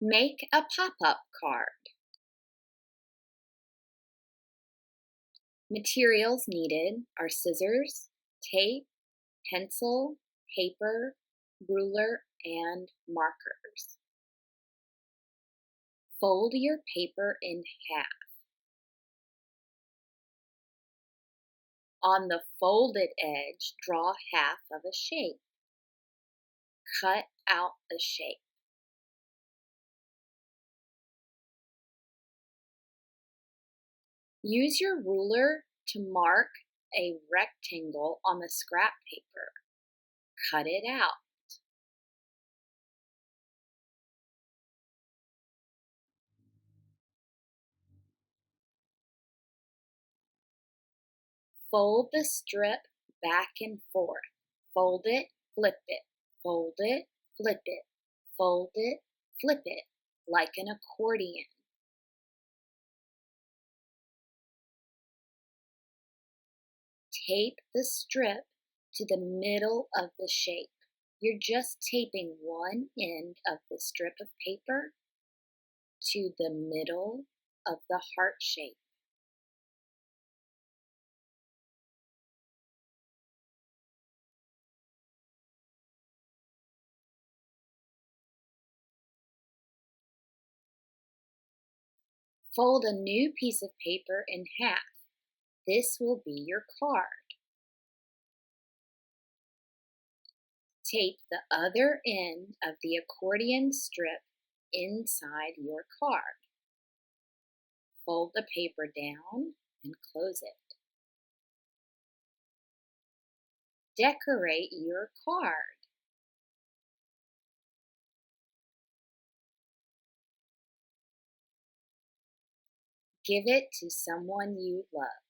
Make a pop-up card. Materials needed are scissors, tape, pencil, paper, ruler, and markers. Fold your paper in half. On the folded edge, draw half of a shape. Cut out the shape. Use your ruler to mark a rectangle on the scrap paper. Cut it out. Fold the strip back and forth. Fold it, flip it, fold it, flip it, fold it, flip it, like an accordion. Tape the strip to the middle of the shape. You're just taping one end of the strip of paper to the middle of the heart shape. Fold a new piece of paper in half. This will be your card. Tape the other end of the accordion strip inside your card. Fold the paper down and close it. Decorate your card. Give it to someone you love.